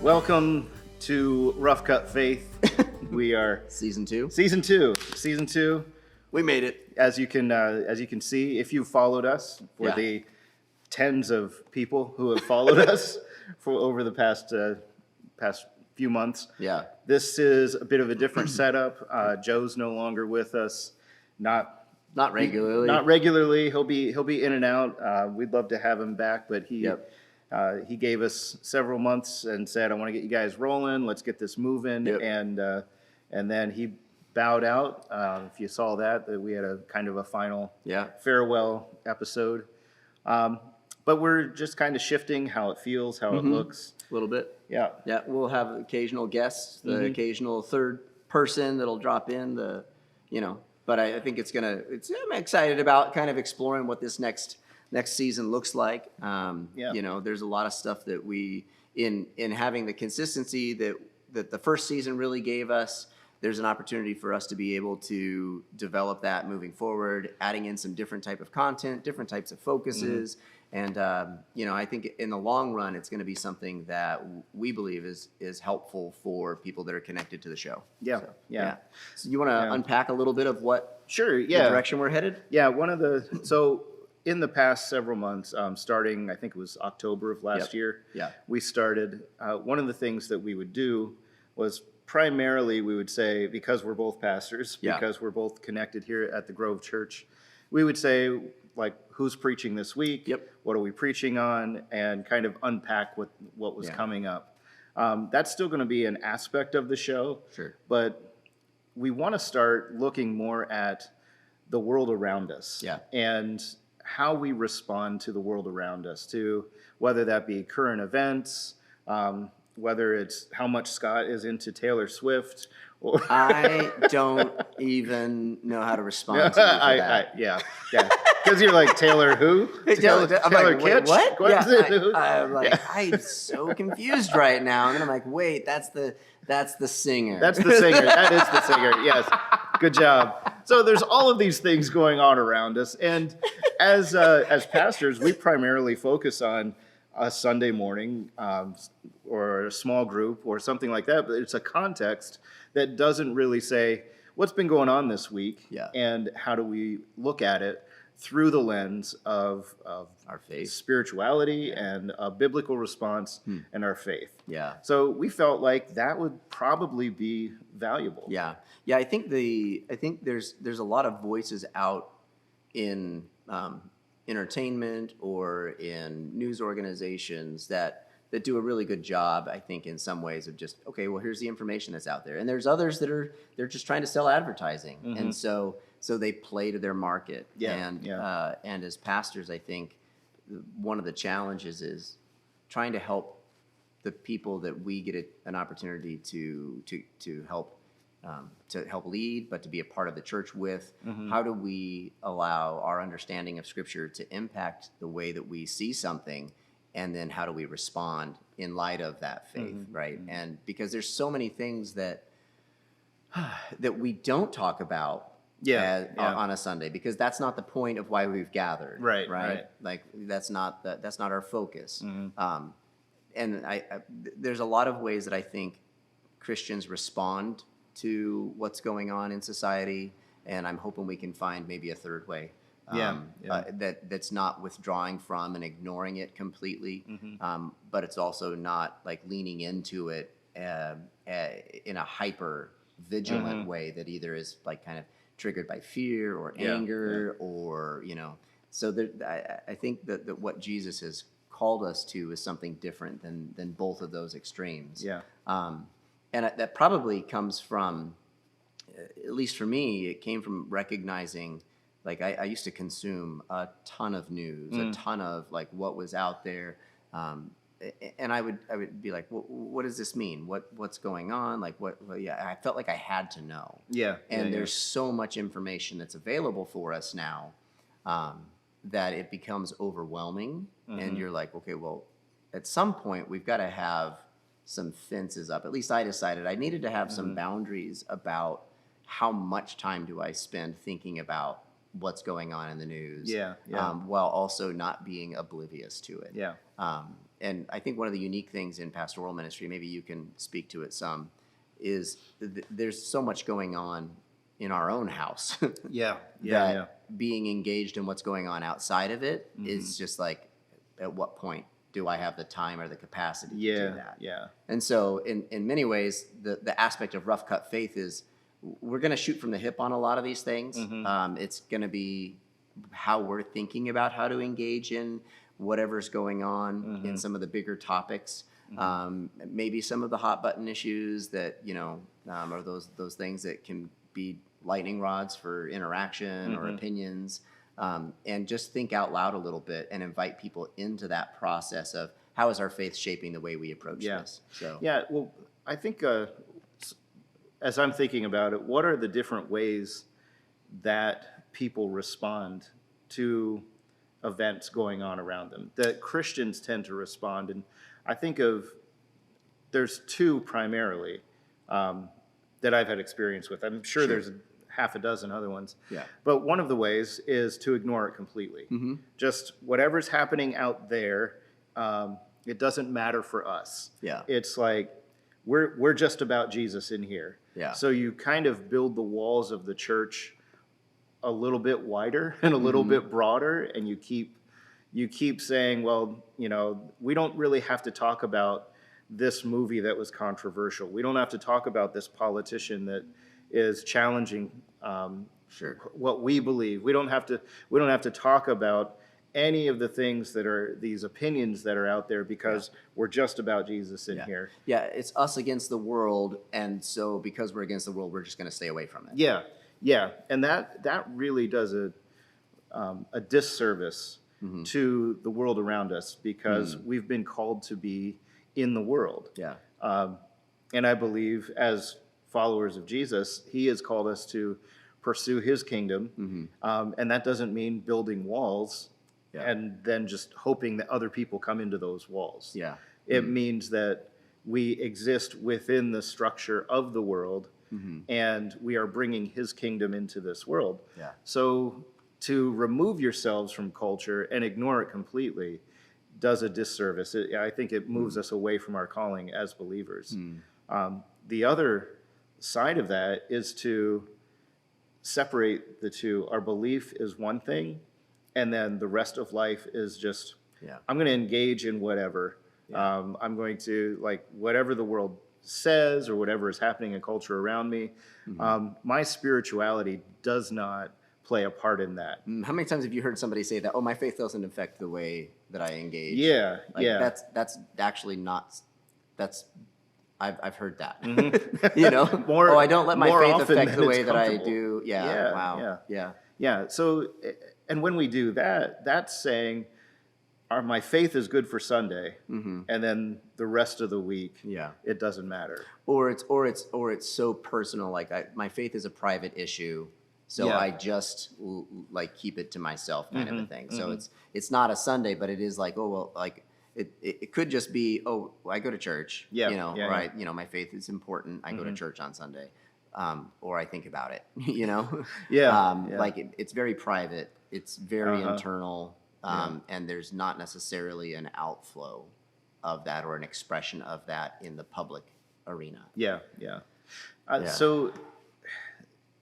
Welcome to Rough Cut Faith. We are Season 2. season two. We made it. As you can see, if you've followed us for Yeah. the tens of people who have followed us for over the past few months. Yeah. This is a bit of a different setup. Joe's no longer with us. Not regularly. Not regularly. He'll be in and out. We'd love to have him back, but he gave us several months and said, "I want to get you guys rolling. Let's get this moving." Yep. And then he bowed out. If you saw that we had a kind of a final farewell episode. But we're just kind of shifting how it feels, how it looks. A little bit. Yeah. Yeah. We'll have occasional guests, the occasional third person that'll drop in. But I think I'm excited about kind of exploring what this next season looks like. There's a lot of stuff that we in having the consistency that the first season really gave us. There's an opportunity for us to be able to develop that moving forward, adding in some different type of content, different types of focuses. And, I think in the long run, it's going to be something that we believe is helpful for people that are connected to the show. Yeah. So you want to unpack a little bit of what Sure. the direction we're headed? Yeah. So in the past several months, starting, I think it was October of last year, we started, one of the things that we would do was primarily we would say, because we're both pastors, because we're both connected here at the Grove Church, we would say, like, who's preaching this week? What are we preaching on? And kind of unpack what was coming up. That's still going to be an aspect of the show. Sure. But we want to start looking more at the world around us. And how we respond to the world around us, to whether that be current events, whether it's how much Scott is into Taylor Swift. Or I don't even know how to respond to you for that. Yeah. Because you're like, Taylor who? Taylor like, Kitsch? What? I'm like, I'm so confused right now. And then I'm like, wait, that's the singer. That's the singer. That is the singer. Yes. Good job. So there's all of these things going on around us. And as pastors, we primarily focus on a Sunday morning or a small group or something like that. But it's a context that doesn't really say what's been going on this week and how do we look at it through the lens of our faith, spirituality, and a biblical response and our faith. So we felt like that would probably be valuable. I think there's a lot of voices out in entertainment or in news organizations that do a really good job, I think, in some ways of just, okay, well, here's the information that's out there. And there's others they're just trying to sell advertising. And so they play to their market. And as pastors, I think one of the challenges is trying to help the people that we get an opportunity to help lead, but to be a part of the church with. How do we allow our understanding of Scripture to impact the way that we see something? And then how do we respond in light of that faith, right? And because there's so many things that we don't talk about on a Sunday, because that's not the point of why we've gathered, right? Like that's not our focus. And there's a lot of ways that I think Christians respond to what's going on in society, and I'm hoping we can find maybe a third way. That's not withdrawing from and ignoring it completely, but it's also not like leaning into it in a hyper vigilant way that either is like kind of triggered by fear or anger or So I think that what Jesus has called us to is something different than both of those extremes. And that probably comes from, at least for me, it came from recognizing. Like I used to consume a ton of news, a ton of like what was out there, and I would be like, what does this mean? What's going on? Like I felt like I had to know. There's so much information that's available for us now that it becomes overwhelming, and you're like, okay, well, at some point we've got to have some fences up. At least I decided I needed to have some boundaries about how much time do I spend thinking about what's going on in the news. Yeah, yeah. While also not being oblivious to it. Yeah. And I think one of the unique things in pastoral ministry, maybe you can speak to it some, is there's so much going on in our own house. Yeah. that being engaged in what's going on outside of it is just like, at what point do I have the time or the capacity to do that? Yeah. And so in many ways, the aspect of Rough Cut Faith is we're going to shoot from the hip on a lot of these things. It's going to be how we're thinking about how to engage in whatever's going on in some of the bigger topics. Maybe some of the hot button issues that, are those things that can be lightning rods for interaction or opinions. And just think out loud a little bit and invite people into that process of how is our faith shaping the way we approach this. So Yeah, well, I think as I'm thinking about it, what are the different ways that people respond to events going on around them? That Christians tend to respond, and I think there's two primarily that I've had experience with. I'm sure there's half a dozen other ones. Yeah. But one of the ways is to ignore it completely. Just whatever's happening out there, it doesn't matter for us. Yeah. It's like we're just about Jesus in here. Yeah. So you kind of build the walls of the church a little bit wider and a little bit broader, and you keep saying, well, we don't really have to talk about this movie that was controversial. We don't have to talk about this politician that is challenging what we believe. We don't have to talk about any of the things that are these opinions that are out there because we're just about Jesus in here. Yeah, it's us against the world, and so because we're against the world, we're just going to stay away from it. Yeah, and that really does a disservice to the world around us because we've been called to be in the world. Yeah. And I believe as followers of Jesus, he has called us to pursue his kingdom. And that doesn't mean building walls and then just hoping that other people come into those walls. Yeah. It means that we exist within the structure of the world and we are bringing his kingdom into this world. Yeah. So to remove yourselves from culture and ignore it completely does a disservice. I think it moves us away from our calling as believers. The other side of that is to separate the two. Our belief is one thing, and then the rest of life is just, I'm going to engage in whatever. I'm going to, like, whatever the world says or whatever is happening in culture around me. My spirituality does not play a part in that. How many times have you heard somebody say that, oh, my faith doesn't affect the way that I engage? That's actually not, I've heard that. I don't let my faith affect the way that I do. Yeah. So, and when we do that, that's saying, my faith is good for Sunday, and then the rest of the week, it doesn't matter. Or it's so personal. Like my faith is a private issue, so I just like keep it to myself, kind of a thing. So it's not a Sunday, but it is like, oh well, like it could just be, oh, I go to church, my faith is important. I go to church on Sunday, or I think about it, Like it's very private. It's very internal. And there's not necessarily an outflow of that or an expression of that in the public arena. So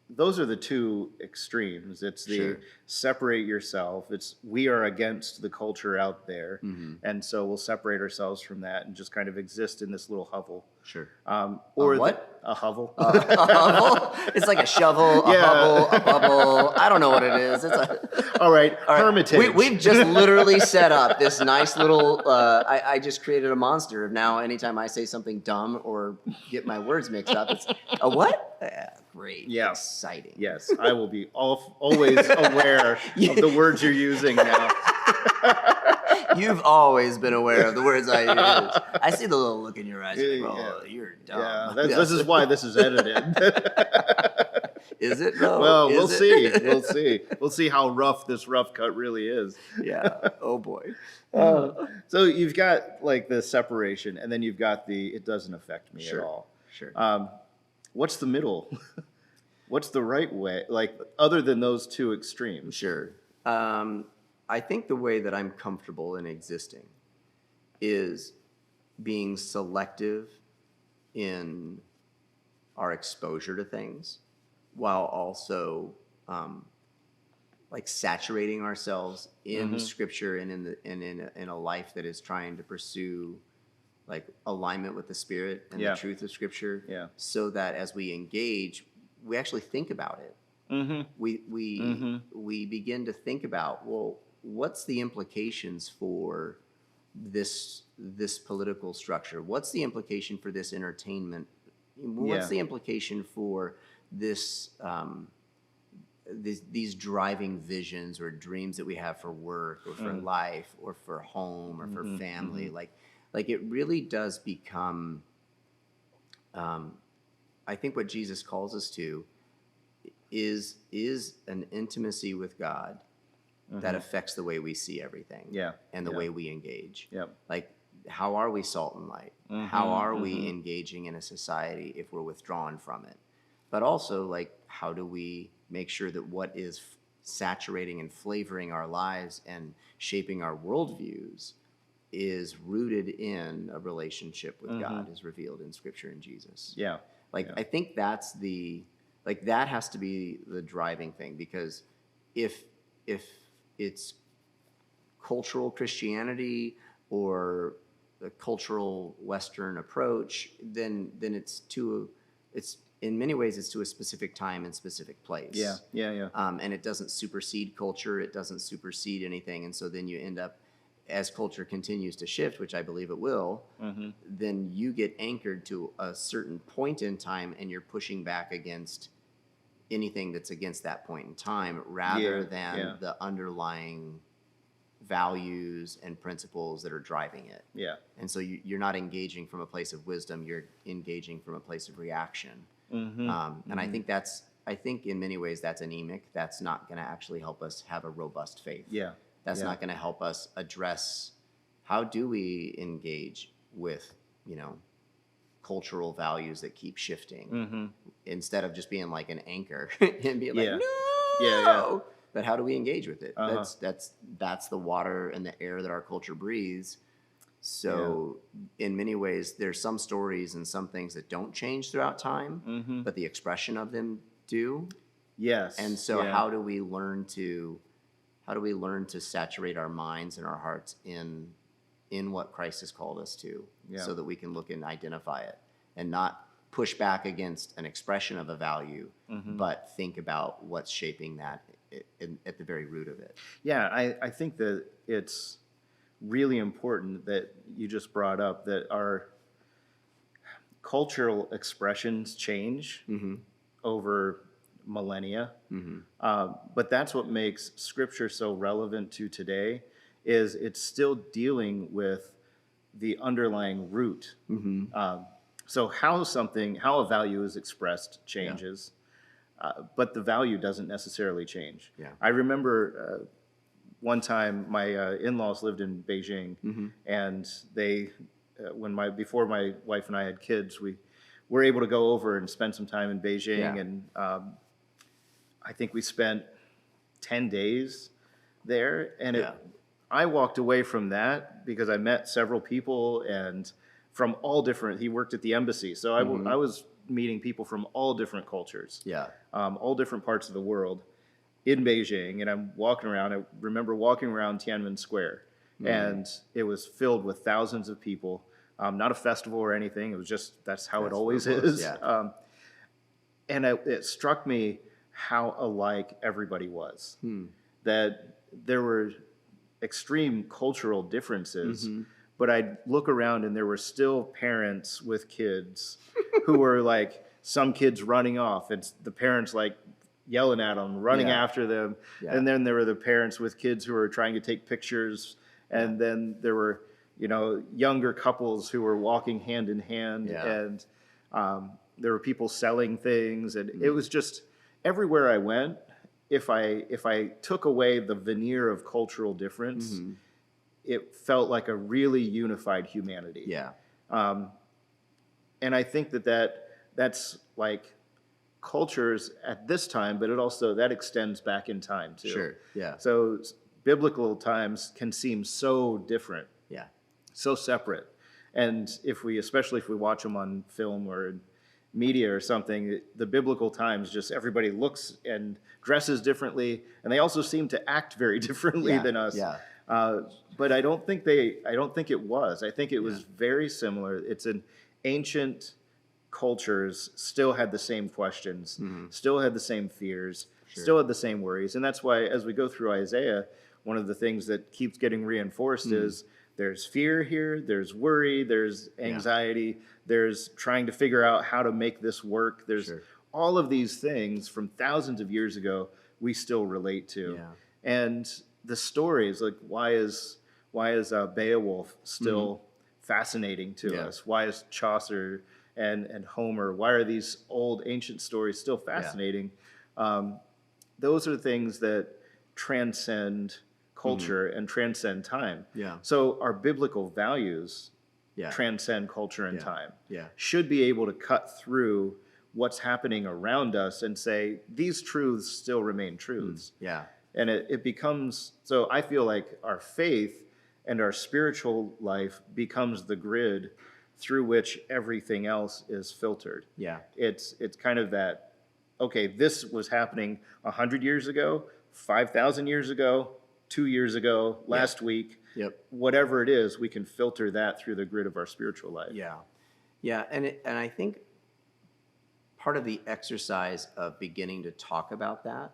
those are the two extremes. It's the separate yourself. It's we are against the culture out there, and so we'll separate ourselves from that and just kind of exist in this little hovel. Or a hovel. A hovel? It's like a shovel, a hovel, a bubble. I don't know what it is. All right. Hermitage. We've just literally set up this nice little, I just created a monster of now anytime I say something dumb or get my words mixed up, it's a what? Great. Yeah. Exciting. Yes. I will be always aware of the words you're using now. You've always been aware of the words I use. I see the little look in your eyes. You're dumb. Yeah, this is why this is edited. Is it though? Well, we'll see. We'll see how rough this rough cut really is. Yeah. Oh boy. So you've got like the separation, and then you've got the it doesn't affect me at all. Sure. What's the middle? What's the right way? Like, other than those two extremes. Sure. I think the way that I'm comfortable in existing is being selective in our exposure to things, while also like saturating ourselves in Scripture and in a life that is trying to pursue like alignment with the Spirit and the truth of Scripture, so that as we engage, we actually think about it. We begin to think about, well, what's the implications for this political structure? What's the implication for this entertainment? What's the implication for this these driving visions or dreams that we have for work or for life or for home or for family? Like it really does become. I think what Jesus calls us to is an intimacy with God that affects the way we see everything, and the way we engage. Like, how are we salt and light? How are we engaging in a society if we're withdrawn from it? But also, like, how do we make sure that what is saturating and flavoring our lives and shaping our worldviews is rooted in a relationship with God, as revealed in Scripture and Jesus? I think that's that has to be the driving thing, because if it's cultural Christianity or the cultural Western approach, then it's in many ways it's to a specific time and specific place. And it doesn't supersede culture. It doesn't supersede anything. And so then you end up, as culture continues to shift, which I believe it will, then you get anchored to a certain point in time, and you're pushing back against anything that's against that point in time, rather than the underlying values and principles that are driving it. And so you're not engaging from a place of wisdom, you're engaging from a place of reaction. And I think in many ways that's anemic. That's not going to actually help us have a robust faith. That's not going to help us address how do we engage with, cultural values that keep shifting, instead of just being like an anchor and being like, no. But how do we engage with it? That's the water and the air that our culture breathes. So in many ways, there's some stories and some things that don't change throughout time, but the expression of them do. And so how do we learn to saturate our minds and our hearts in what Christ has called us to, so that we can look and identify it and not push back against an expression of a value, but think about what's shaping that at the very root of it. I think that it's really important that you just brought up that our cultural expressions change over millennia. But that's what makes Scripture so relevant to today, is it's still dealing with the underlying root. So how a value is expressed changes, but the value doesn't necessarily change. I remember one time my in-laws lived in Beijing, and they, before my wife and I had kids, we were able to go over and spend some time in Beijing, and I think we spent 10 days there, and I walked away from that because I met several people, and from all different, he worked at the embassy, so I was meeting people from all different cultures, all different parts of the world in Beijing, and I'm walking around. I remember walking around Tiananmen Square, and it was filled with thousands of people, not a festival or anything, it was just, that's how it always is. And it struck me how alike everybody was, that there were extreme cultural differences, but I'd look around and there were still parents with kids who were like, some kids running off, and the parents like yelling at them, running after them, and then there were the parents with kids who were trying to take pictures, and then there were younger couples who were walking hand in hand, and there were people selling things, and it was just everywhere I went. If I took away the veneer of cultural difference, it felt like a really unified humanity. And I think that's like cultures at this time, but it also that extends back in time too. Sure. Yeah. So biblical times can seem so different, Yeah. so separate. And especially if we watch them on film or in media or something, the biblical times, just everybody looks and dresses differently, and they also seem to act very differently than us. Yeah. But I don't think it was. I think it was very similar. It's an ancient cultures still had the same questions, still had the same fears, still had the same worries. And that's why as we go through Isaiah, one of the things that keeps getting reinforced is there's fear here, there's worry, there's anxiety, there's trying to figure out how to make this work. There's all of these things from thousands of years ago we still relate to. Yeah. And the stories, like why is Beowulf still fascinating to us? Why is Chaucer and Homer, why are these old ancient stories still fascinating? Those are things that transcend culture and transcend time. Yeah. So our biblical values Yeah. transcend culture and time. Yeah. Should be able to cut through what's happening around us and say, these truths still remain truths. Yeah. And it becomes, so I feel like our faith and our spiritual life becomes the grid through which everything else is filtered. Yeah. It's kind of that, okay, this was happening 100 years ago, 5,000 years ago, 2 years ago, last week. Yep. Whatever it is, we can filter that through the grid of our spiritual life. Yeah. Yeah. And I think part of the exercise of beginning to talk about that,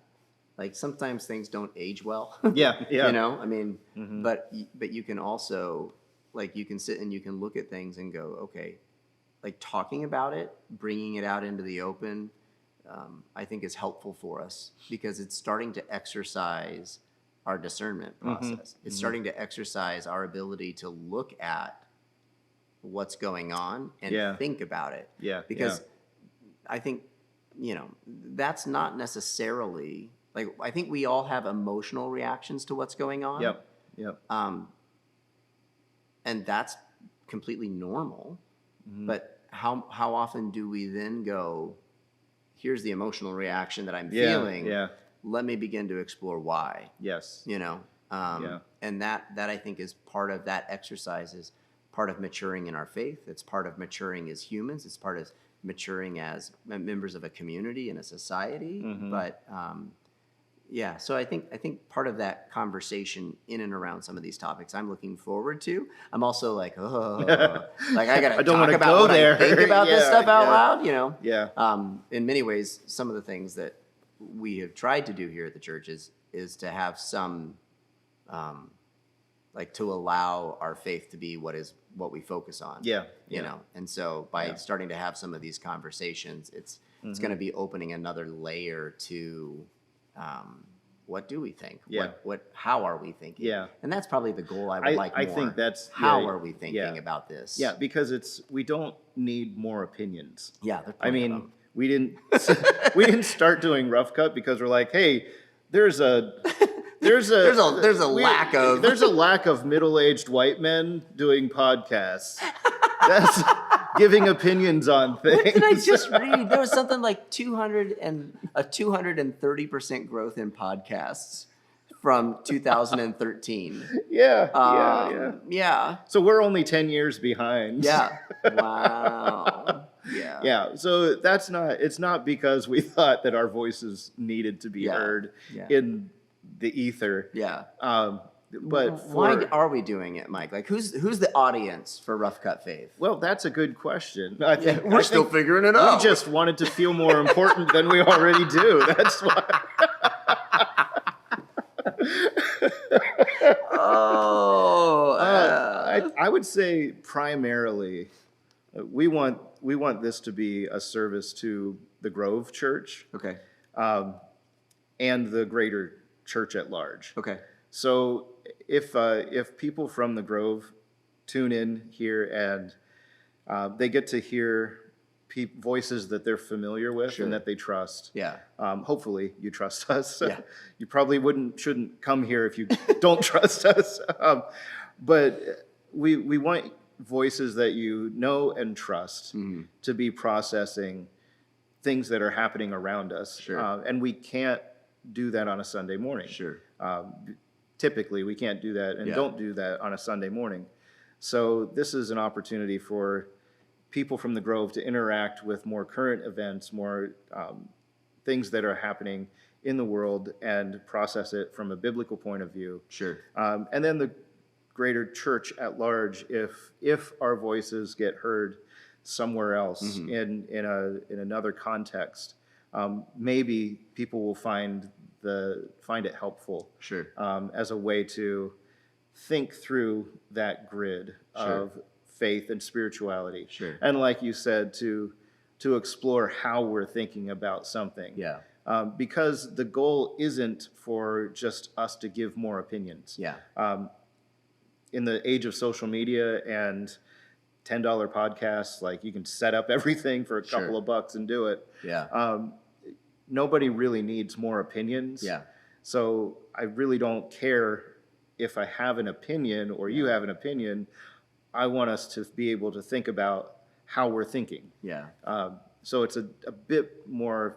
like sometimes things don't age well. Yeah. You know, I mean, but you can also, like, you can sit and you can look at things and go, okay, like talking about it, bringing it out into the open, I think is helpful for us because it's starting to exercise our discernment process. It's starting to exercise our ability to look at what's going on and think about it. Yeah. Because I think, that's not necessarily, like, I think we all have emotional reactions to what's going on. Yep. And that's completely normal. But how often do we then go, here's the emotional reaction that I'm feeling. Yeah. Let me begin to explore why. Yes. And that I think is part of that exercise, is part of maturing in our faith. It's part of maturing as humans. It's part of maturing as members of a community and a society. But so I think part of that conversation in and around some of these topics I'm looking forward to. I'm also like, like I gotta talk about what I think about this stuff out loud, Yeah. In many ways, some of the things that we have tried to do here at the church is to have some, like, to allow our faith to be what we focus on. You know, and so by starting to have some of these conversations, it's going to be opening another layer to, what do we think? How are we thinking? Yeah. And that's probably the goal I would like more. I think that's how are we thinking about this? Yeah, because we don't need more opinions. Yeah. I mean, we didn't start doing Rough Cut because we're like, hey, there's a lack of middle-aged white men doing podcasts. That's giving opinions on things. What did I just read? There was something like 230% growth in podcasts from 2013. Yeah. So we're only 10 years behind. Yeah. Wow. Yeah. Yeah. So it's not because we thought that our voices needed to be heard in the ether. Yeah. But why are we doing it, Mike? Like, who's the audience for Rough Cut Faith? Well, that's a good question. I think we're still figuring it out. We just wanted to feel more important than we already do. That's why. I would say primarily, we want this to be a service to the Grove Church. Okay. And the greater church at large. Okay. So if people from the Grove tune in here and they get to hear voices that they're familiar with and that they trust. Yeah. Hopefully you trust us. Yeah. You probably shouldn't come here if you don't trust us. But we want voices that you know and trust to be processing things that are happening around us. Sure. And we can't do that on a Sunday morning. Sure. Typically, we can't do that and don't do that on a Sunday morning. So this is an opportunity for people from the Grove to interact with more current events, more things that are happening in the world, and process it from a biblical point of view. Sure. And then the greater church at large, if our voices get heard somewhere else in another context, maybe people will find it helpful. Sure. As a way to think through that grid of faith and spirituality. Sure. And like you said, to explore how we're thinking about something. Yeah. Because the goal isn't for just us to give more opinions. Yeah. In the age of social media and $10 podcasts, like you can set up everything for a couple of bucks and do it. Yeah. Nobody really needs more opinions. Yeah. So I really don't care if I have an opinion or you have an opinion. I want us to be able to think about how we're thinking. Yeah. So it's a bit more,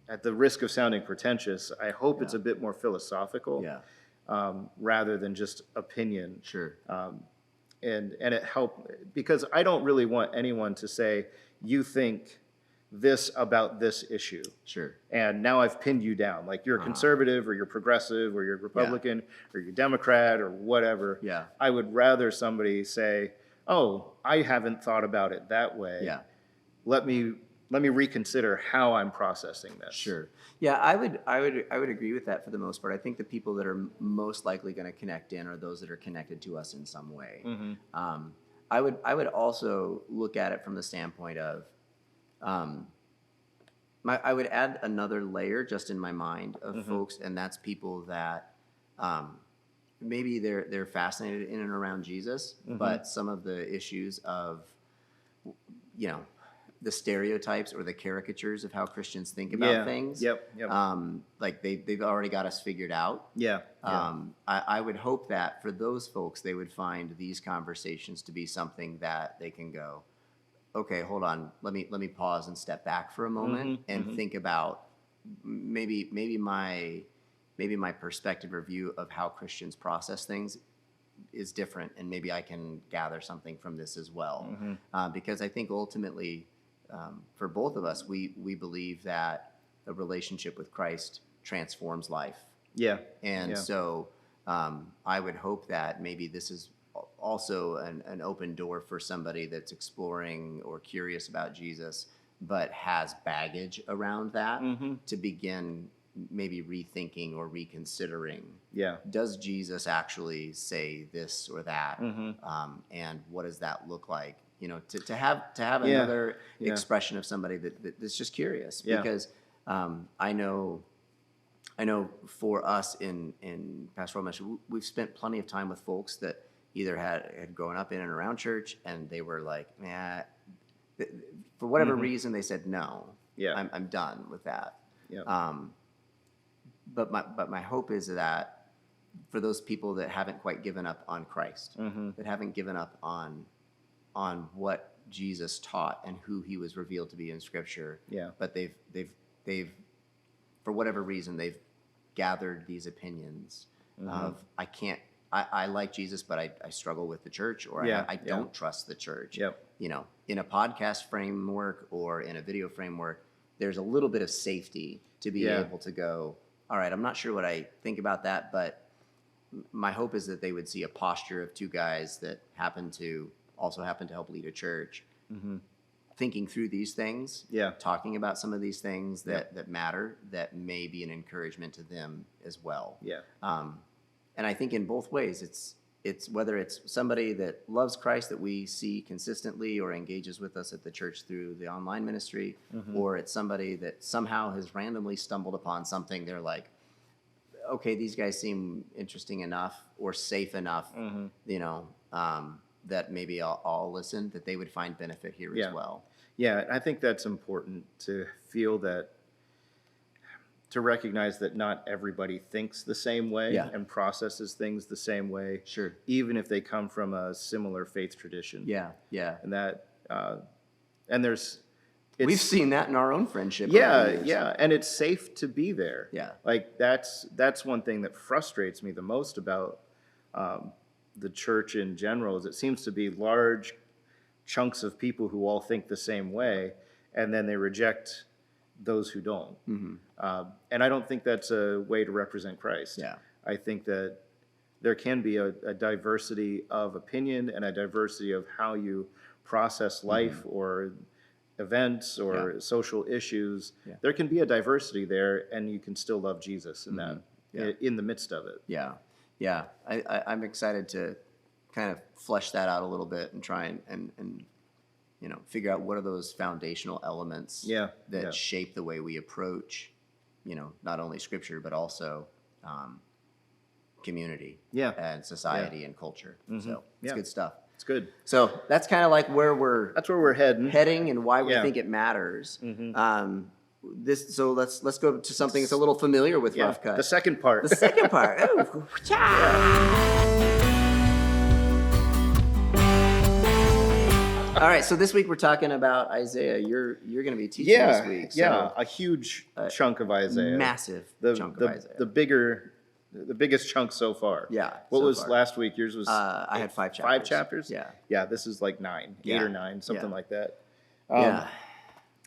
at the risk of sounding pretentious, I hope it's a bit more philosophical. Yeah. Rather than just opinion. Sure. And it helped, because I don't really want anyone to say, you think this about this issue. Sure. And now I've pinned you down. Like you're conservative or you're progressive or you're Republican or you're Democrat or whatever. Yeah. I would rather somebody say, oh, I haven't thought about it that way. Yeah. Let me reconsider how I'm processing this. Sure. Yeah, I would agree with that for the most part. I think the people that are most likely going to connect in are those that are connected to us in some way. Mm-hmm. I would also look at it from the standpoint of, I would add another layer just in my mind of folks, and that's people that maybe they're fascinated in and around Jesus, but some of the issues of, the stereotypes or the caricatures of how Christians think about things. Yep. Like they've already got us figured out. Yeah. I would hope that for those folks, they would find these conversations to be something that they can go, okay, hold on, let me pause and step back for a moment and think about maybe my perspective or view of how Christians process things is different, and maybe I can gather something from this as well. Because I think ultimately, for both of us, we believe that a relationship with Christ transforms life. Yeah. And so I would hope that maybe this is also an open door for somebody that's exploring or curious about Jesus, but has baggage around that to begin maybe rethinking or reconsidering. Yeah. Does Jesus actually say this or that? And what does that look like? To have another expression of somebody that's just curious. Because I know for us in pastoral ministry, we've spent plenty of time with folks that either had grown up in and around church, and they were like, for whatever reason, they said no. Yeah. I'm done with that. Yeah. But my hope is that for those people that haven't quite given up on Christ, that haven't given up on what Jesus taught and who he was revealed to be in Scripture, but they've for whatever reason they've gathered these opinions of I like Jesus, but I struggle with the church, or I don't trust the church. In a podcast framework or in a video framework, there's a little bit of safety to be able to go, all right, I'm not sure what I think about that, but my hope is that they would see a posture of two guys that happen to help lead a church, thinking through these things, talking about some of these things that matter, that may be an encouragement to them as well. And I think in both ways, it's whether it's somebody that loves Christ that we see consistently or engages with us at the church through the online ministry, or it's somebody that somehow has randomly stumbled upon something. They're like, okay, these guys seem interesting enough or safe enough, that maybe I'll listen, that they would find benefit here as well. Yeah, I think that's important to feel that, to recognize that not everybody thinks the same way and processes things the same way. Sure. Even if they come from a similar faith tradition. Yeah. And that, and We've seen that in our own friendship. over the Yeah, years. yeah, and it's safe to be there. Yeah. Like that's one thing that frustrates me the most about the church in general is it seems to be large chunks of people who all think the same way, and then they reject those who don't. And I don't think that's a way to represent Christ. Yeah. I think that there can be a diversity of opinion and a diversity of how you process life or events or social issues. Yeah. There can be a diversity there, and you can still love Jesus in that, Yeah. in the midst of it. Yeah, yeah. I'm excited to kind of flesh that out a little bit and try and figure out what are those foundational elements Yeah, that yeah. shape the way we approach, not only Scripture but also community, Yeah. and society and culture. So it's Yeah. good stuff. It's good. So that's kind of like where we're That's where we're heading. heading and why we Yeah. think it matters. So let's go to something that's a little familiar with Yeah. Rough Cut. The second part. The second part. Ooh, cha! All right, so this week we're talking about Isaiah. You're going to be teaching this week. Yeah, So a huge chunk of Isaiah. massive the, chunk the, of Isaiah. the biggest chunk so far. Yeah, What so was far. last week? Yours was I had 5 chapters. 5 chapters? Yeah. Yeah, this is like 9, 8 Yeah. or 9, something Yeah. like that. Yeah.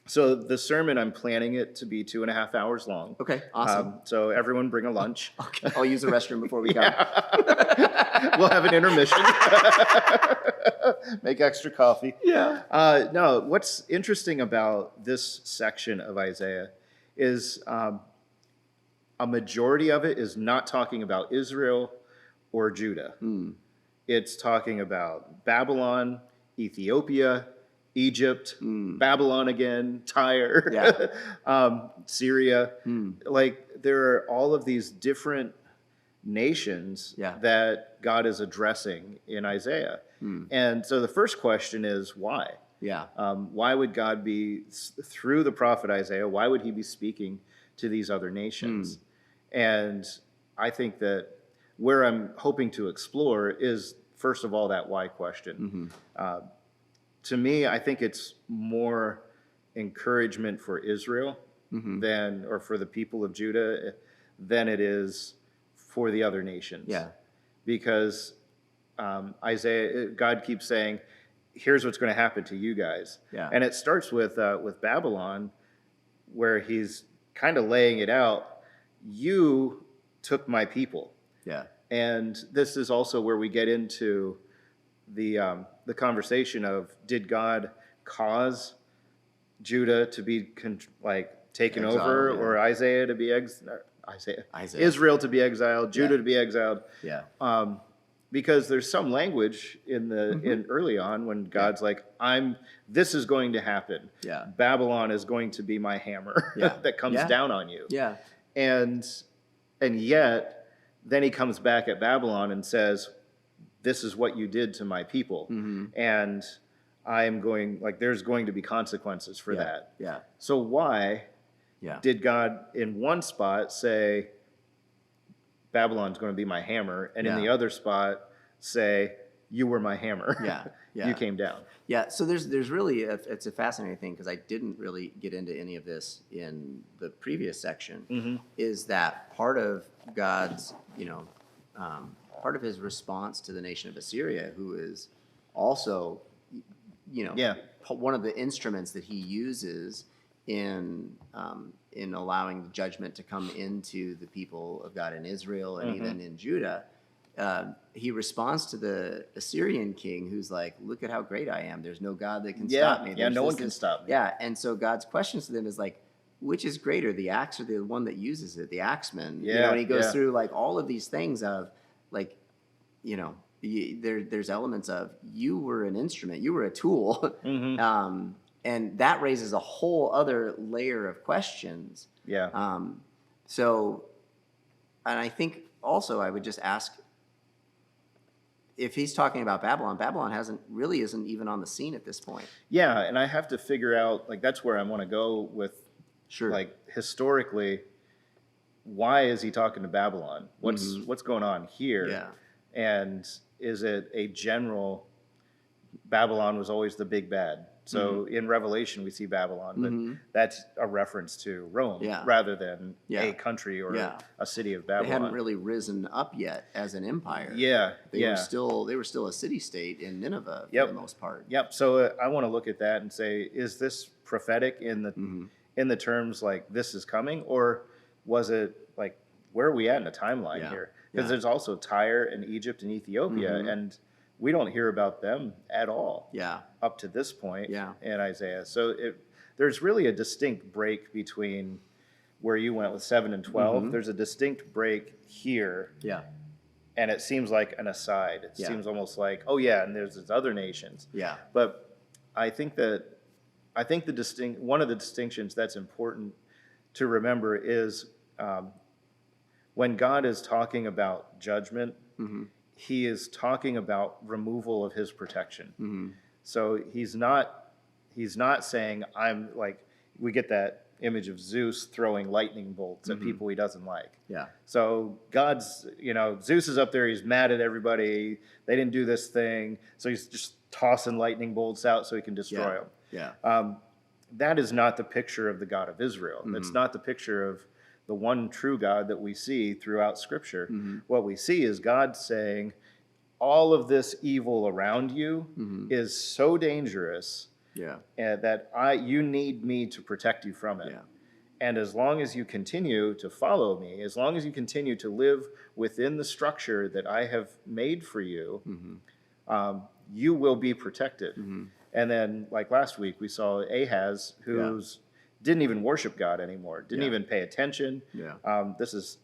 So the sermon, I'm planning it to be 2.5 hours long. Okay, awesome. So everyone bring a lunch. Okay, I'll use the restroom before we go. We'll have an intermission. Make extra coffee. Yeah. No, what's interesting about this section of Isaiah is a majority of it is not talking about Israel or Judah. It's talking about Babylon, Ethiopia, Egypt, Babylon again, Tyre, Yeah. Syria. Like there are all of these different nations Yeah. that God is addressing in Isaiah. And so the first question is why? Yeah. Why would God be, through the prophet Isaiah, why would he be speaking to these other nations? And I think that where I'm hoping to explore is, first of all, that why question. To me, I think it's more encouragement for Israel than, or for the people of Judah, than it is for the other nations. Yeah. Because Isaiah, God keeps saying, here's what's going to happen to you guys. Yeah. And it starts with Babylon, where he's kind of laying it out. You took my people. Yeah. And this is also where we get into the conversation of, did God cause Judah to be taken Exiled, over, yeah. or Isaiah to be Isaiah. Israel to be exiled, Judah to be exiled? Yeah. Because there's some language in early on when God's like, this is going to happen. Yeah. Babylon is going to be my hammer Yeah. that comes Yeah. down on you. Yeah. And yet, then he comes back at Babylon and says, this is what you did to my people. And there's going to be consequences for that. Yeah. So why Yeah. did God in one spot say, Babylon's going to be my hammer, and in Yeah. the other spot say, you were my hammer. Yeah. Yeah. You came down. Yeah, so there's really it's a fascinating thing because I didn't really get into any of this in the previous section. Is that part of God's part of His response to the nation of Assyria, who is also one of the instruments that He uses in allowing judgment to come into the people of God in Israel and even in Judah. He responds to the Assyrian king who's like, look at how great I am. There's no God that can stop me. Yeah, There's no one this, can this. stop me. Yeah, and so God's questions to them is like, which is greater, the axe or the one that uses it, the axeman? Yeah, and he goes yeah. through like all of these things of like, there's elements of you were an instrument, you were a tool, and that raises a whole other layer of questions. Yeah. And I think also I would just ask, if he's talking about Babylon, Babylon isn't even on the scene at this point. Yeah, and I have to figure out, that's where I want to go with, historically, why is he talking to Babylon? What's going on here? Yeah. And is it a general, Babylon was always the big bad? So in Revelation, we see Babylon, but that's a reference to Rome rather than a country or a city of Babylon. They hadn't really risen up yet as an empire. They were still a city-state in Nineveh for the most part. So I want to look at that and say, is this prophetic in the terms like this is coming, or was it like, where are we at in the timeline here? Because there's also Tyre and Egypt and Ethiopia, and we don't hear about them at all up to this point in Isaiah. So there's really a distinct break between where you went with 7 and 12. There's a distinct break here. And it seems like an aside. It seems almost like, oh yeah, and there's these other nations. But I think one of the distinctions that's important to remember is when God is talking about judgment, he is talking about removal of his protection. So he's not saying, I'm like, we get that image of Zeus throwing lightning bolts at people he doesn't like. So Zeus is up there, he's mad at everybody, they didn't do this thing, so he's just tossing lightning bolts out so he can destroy them. That is not the picture of the God of Israel. That's not the picture of the one true God that we see throughout Scripture. What we see is God saying, all of this evil around you is so dangerous that you need me to protect you from it. And as long as you continue to follow me, as long as you continue to live within the structure that I have made for you, you will be protected. And then, like last week, we saw Ahaz, who's didn't even worship God anymore, didn't even pay attention. This is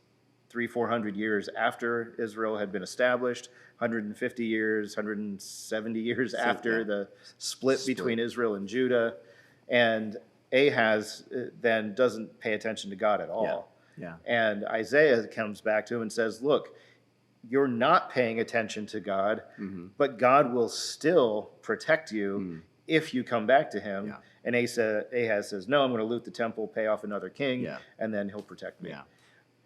300-400 years after Israel had been established, 150 years, 170 years after the split between Israel and Judah. And Ahaz then doesn't pay attention to God at all. And Isaiah comes back to him and says, look, you're not paying attention to God, but God will still protect you if you come back to him. And Ahaz says, no, I'm going to loot the temple, pay off another king, and then he'll protect me.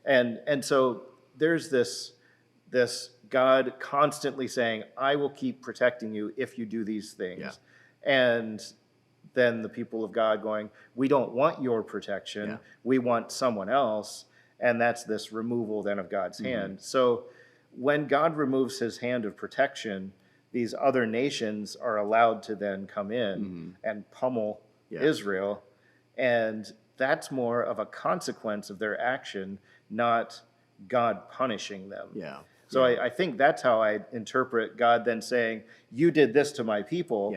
And so there's this God constantly saying, I will keep protecting you if you do these things. And then the people of God going, we don't want your protection, we want someone else. And that's this removal then of God's hand. So when God removes his hand of protection, these other nations are allowed to then come in and pummel Israel. And that's more of a consequence of their action, not God punishing them. So I think that's how I interpret God then saying, you did this to my people,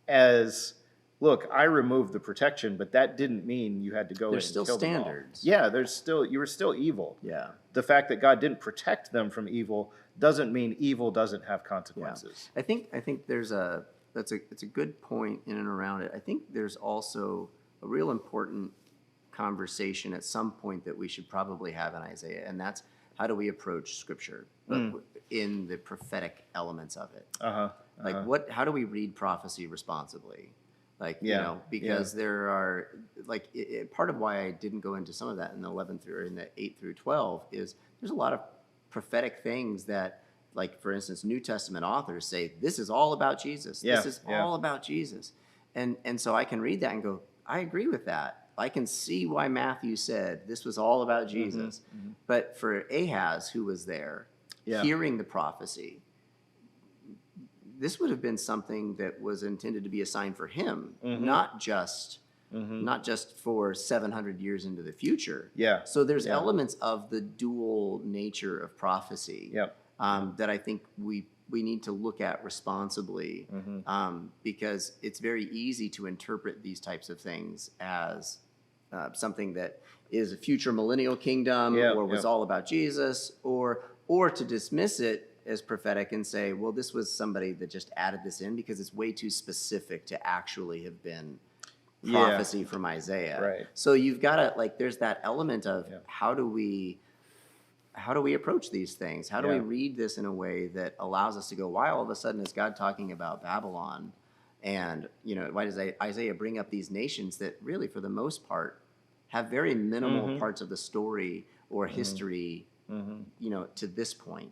as, look, I removed the protection, but that didn't mean you had to go There's in and kill them all. standards. You were still evil. The fact that God didn't protect them from evil doesn't mean evil doesn't have consequences. I think it's a good point in and around it. I think there's also a real important conversation at some point that we should probably have in Isaiah, and that's how do we approach Scripture in the prophetic elements of it. Like how do we read prophecy responsibly? Because there are part of why I didn't go into some of that in the 11 through in the 8 through 12 is there's a lot of prophetic things that, like for instance, New Testament authors say this is all about Jesus. This is all about Jesus, and so I can read that and go, I agree with that. I can see why Matthew said this was all about Jesus. But for Ahaz, who was there, hearing the prophecy, this would have been something that was intended to be a sign for him, not just for 700 years into the future. So there's elements of the dual nature of prophecy that I think we need to look at responsibly, because it's very easy to interpret these types of things as something that is a future millennial kingdom or was all about Jesus, or to dismiss it as prophetic and say, well, this was somebody that just added this in because it's way too specific to actually have been prophecy from Isaiah. So you've got to, there's that element of how do we approach these things? How do we read this in a way that allows us to go, why all of a sudden is God talking about Babylon? And, why does Isaiah bring up these nations that really, for the most part, have very minimal parts of the story or history, to this point?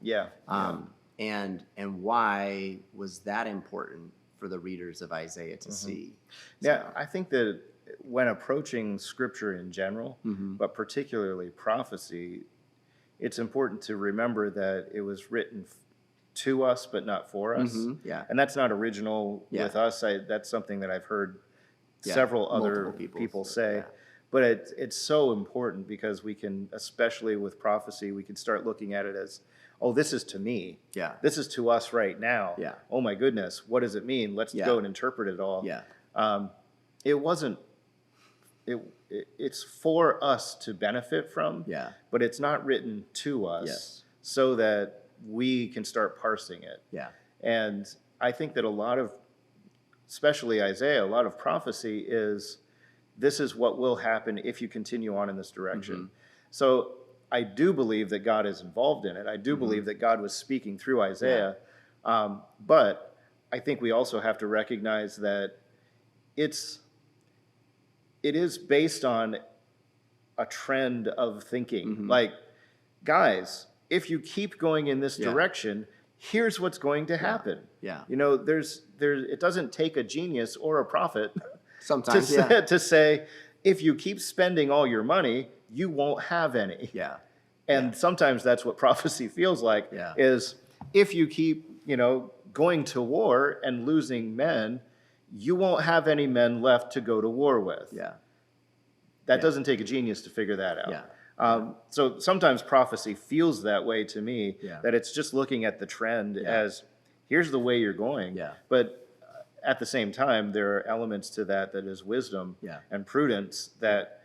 And why was that important for the readers of Isaiah to see. Yeah, I think that when approaching scripture in general, but particularly prophecy, it's important to remember that it was written to us, but not for us. Yeah. And that's not original with us. That's something that I've heard several other people say. Yeah. But it's so important because we can, especially with prophecy, we can start looking at it as, oh, this is to me. Yeah. This is to us right now. Yeah. Oh my goodness, what does it mean? Let's go and interpret it all. Yeah. It wasn't. It's for us to benefit from. Yeah. But it's not written to us so that we can start parsing it. Yeah. And I think that a lot of, especially Isaiah, a lot of prophecy is, this is what will happen if you continue on in this direction. So I do believe that God is involved in it. I do believe that God was speaking through Isaiah. But I think we also have to recognize that it is based on a trend of thinking. Like, guys, if you keep going in this direction, here's what's going to happen. Yeah. You know, it doesn't take a genius or a prophet Sometimes, to say, if you keep spending all your money, you won't have any. Yeah. And sometimes that's what prophecy feels like, is if you keep, going to war and losing men, you won't have any men left to go to war with. Yeah. That doesn't take a genius to figure that out. Yeah. So sometimes prophecy feels that way to me, Yeah. that it's just looking at the trend as, here's the way you're going. Yeah. But at the same time, there are elements to that is wisdom and prudence that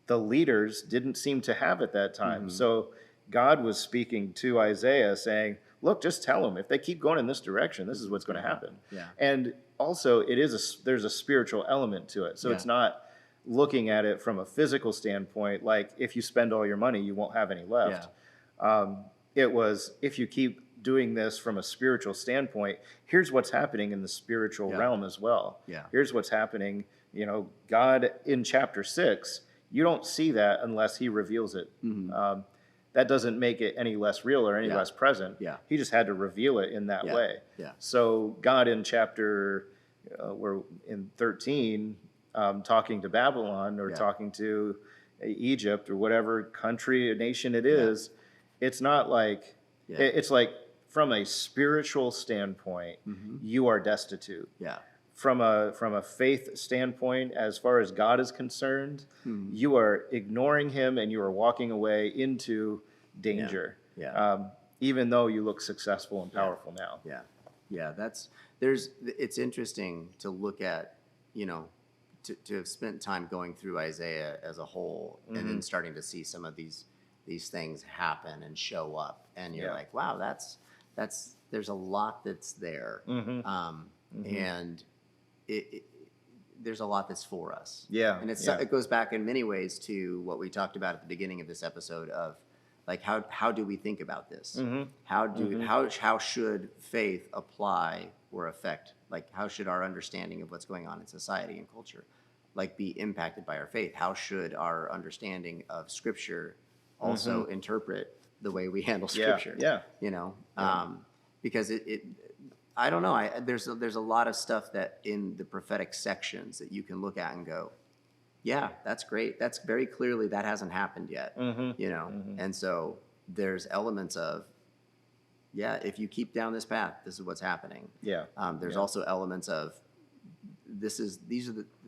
the leaders didn't seem to have at that time. So God was speaking to Isaiah saying, look, just tell them, if they keep going in this direction, this is what's going to happen. Yeah. And also, there's a spiritual element to it. So it's not looking at it from a physical standpoint, like if you spend all your money, you won't have any left. It was, if you keep doing this from a spiritual standpoint, here's what's happening in the spiritual realm as well. Here's what's happening. God in chapter 6, you don't see that unless he reveals it. That doesn't make it any less real or any less present. He just had to reveal it in that way. So God in chapter, we're in 13, talking to Babylon or talking to Egypt or whatever country or nation it is, it's not like, it's like, from a spiritual standpoint, you are destitute. From a faith standpoint, as far as God is concerned, you are ignoring him and you are walking away into danger. Even though you look successful and powerful now. It's interesting to look at, to have spent time going through Isaiah as a whole and then starting to see some of these things happen and show up, and you're like, wow, there's a lot that's there. And there's a lot that's for us. And it goes back in many ways to what we talked about at the beginning of this episode of, like, how do we think about this? How should faith apply or affect, like, how should our understanding of what's going on in society and culture, like, be impacted by our faith? How should our understanding of Scripture also interpret the way we handle Scripture? Because I don't know. There's a lot of stuff that in the prophetic sections that you can look at and go, yeah, that's great. That's very clearly that hasn't happened yet. And so there's elements of, if you keep down this path, this is what's happening. There's also elements of,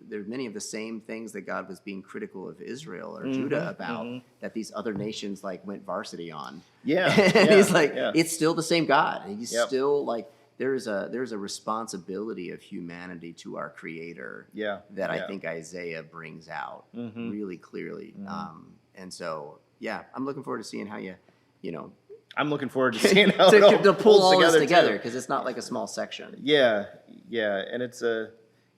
there are many of the same things that God was being critical of Israel or Judah about, that these other nations went varsity on. And he's like, it's still the same God. He's still like, there's a responsibility of humanity to our Creator that I think Isaiah brings out really clearly. And so, I'm looking forward to seeing how I'm looking forward to seeing how to pull all this together, because it's not like a small section. And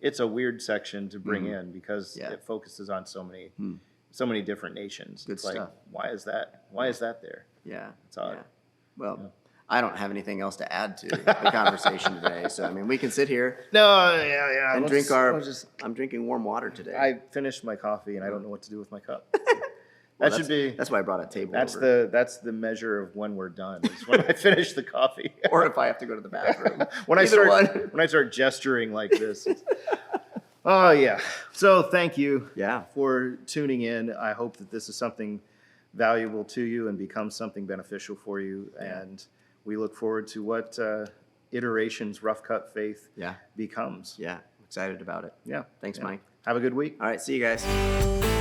it's a weird section to bring in because it focuses on so many different nations. Good stuff. Like, why is that there? It's odd. Well, I don't have anything else to add to the conversation today. So, I mean, we can sit here and drink I'm drinking warm water today. I finished my coffee and I don't know what to do with my cup. That should be. That's why I brought a table. That's over. that's the measure of when we're done. Is when I finish the coffee, or if I have to go to the bathroom. when Either I start gesturing like this. Oh yeah. So thank you. Yeah. For tuning in. I hope that this is something valuable to you and becomes something beneficial for you. Yeah. And we look forward to what iterations Rough Cut Faith Yeah. becomes. Yeah. I'm excited about it. Yeah. Thanks, Yeah. Mike. Have a good week. All right. See you guys.